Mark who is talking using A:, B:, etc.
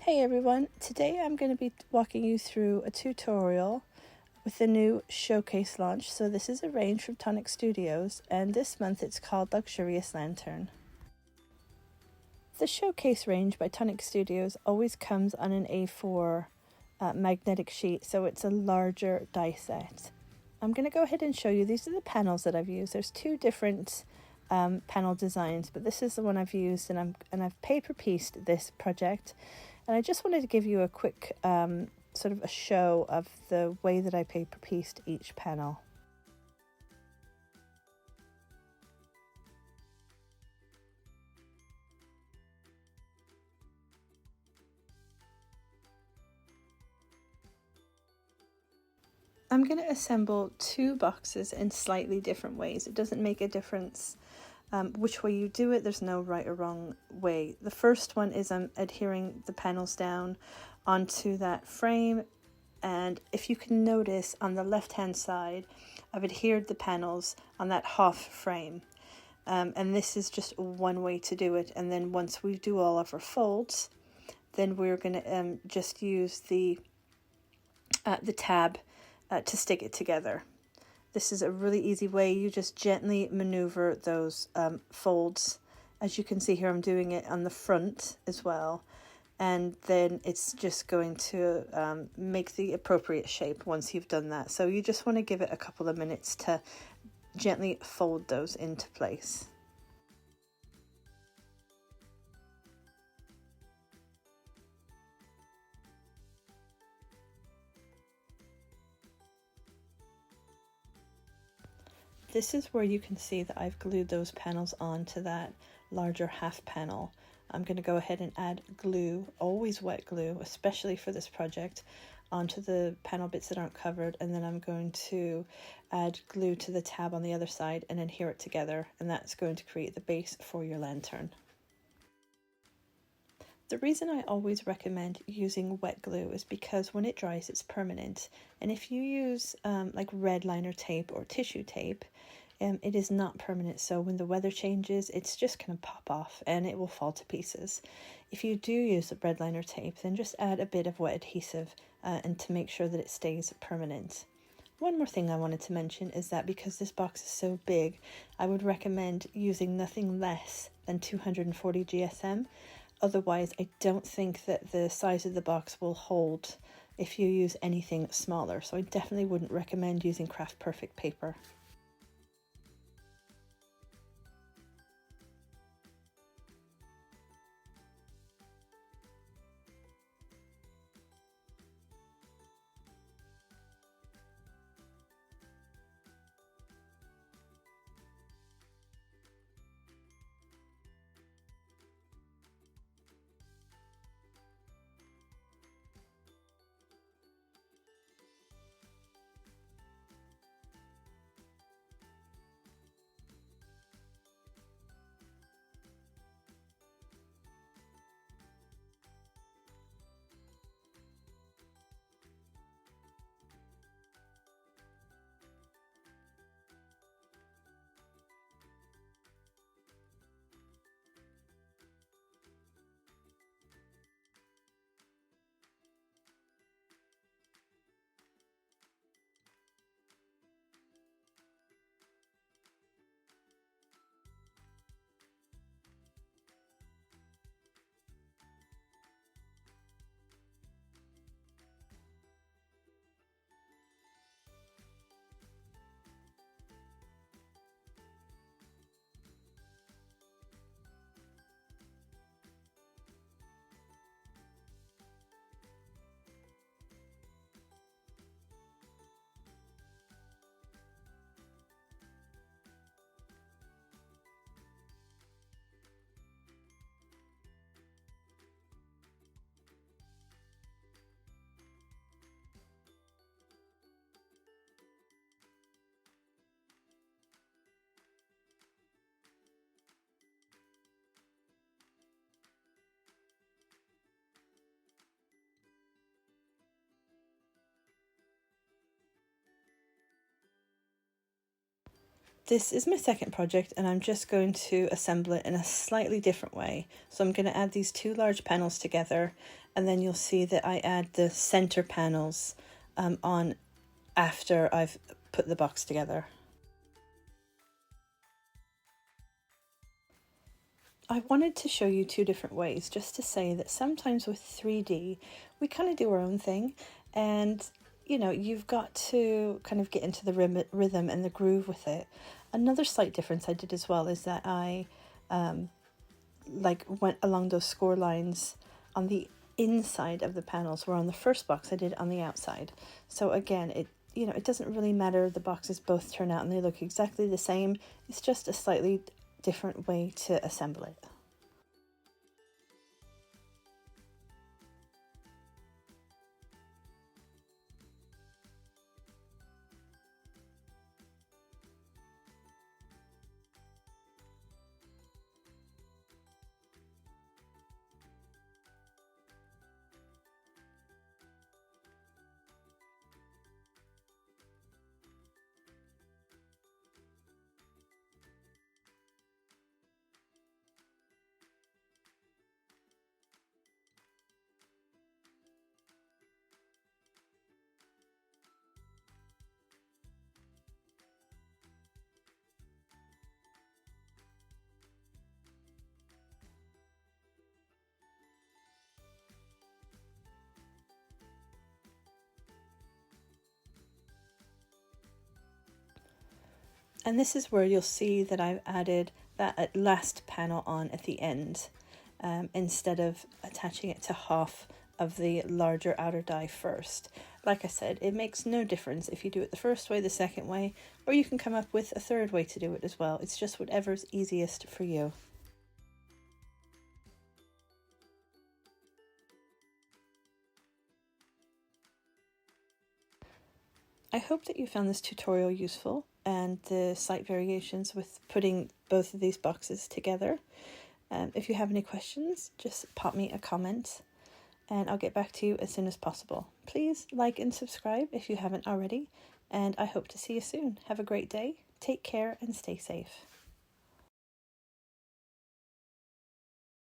A: Hey everyone, today I'm going to be walking you through a tutorial with the new showcase launch. So this is a range from Tonic Studios, and this month it's called Luxurious Lantern. The showcase range by Tonic Studios always comes on an A4 magnetic sheet, so it's a larger die set. I'm going to go ahead and show you, these are the panels that I've used. There's two different panel designs, but this is the one I've used, and I've paper-pieced this project. And I just wanted to give you a quick sort of a show of the way that I paper-pieced each panel. I'm going to assemble two boxes in slightly different ways. It doesn't make a difference which way you do it. There's no right or wrong way. The first one is I'm adhering the panels down onto that frame, and if you can notice on the left hand side I've adhered the panels on that half frame, and this is just one way to do it. And then once we do all of our folds, then we're going to just use the tab to stick it together. This is a really easy way. You just gently maneuver those folds. As you can see here, I'm doing it on the front as well. And then it's just going to make the appropriate shape once you've done that. So you just want to give it a couple of minutes to gently fold those into place. This is where you can see that I've glued those panels onto that larger half panel. I'm going to go ahead and add glue, always wet glue, especially for this project, onto the panel bits that aren't covered, and then I'm going to add glue to the tab on the other side and adhere it together, and that's going to create the base for your lantern. The reason I always recommend using wet glue is because when it dries, it's permanent. And if you use like red liner tape or tissue tape, it is not permanent. So when the weather changes, it's just going to pop off and it will fall to pieces. If you do use the red liner tape, then just add a bit of wet adhesive and to make sure that it stays permanent. One more thing I wanted to mention is that because this box is so big, I would recommend using nothing less than 240 GSM. Otherwise, I don't think that the size of the box will hold if you use anything smaller. So I definitely wouldn't recommend using Craft Perfect paper. This is my second project, and I'm just going to assemble it in a slightly different way. So I'm going to add these two large panels together, and then you'll see that I add the center panels on after I've put the box together. I wanted to show you two different ways, just to say that sometimes with 3D, we kind of do our own thing, and you know, you've got to kind of get into the rhythm and the groove with it. Another slight difference I did as well is that I went along those score lines on the inside of the panels, where on the first box I did it on the outside. So again, it doesn't really matter, the boxes both turn out and they look exactly the same. It's just a slightly different way to assemble it. And this is where you'll see that I've added that last panel on at the end, instead of attaching it to half of the larger outer die first. Like I said, it makes no difference if you do it the first way, the second way, or you can come up with a third way to do it as well. It's just whatever's easiest for you. I hope that you found this tutorial useful, and the slight variations with putting both of these boxes together. If you have any questions, just pop me a comment and I'll get back to you as soon as possible. Please like and subscribe if you haven't already, and I hope to see you soon. Have a great day, take care and stay safe.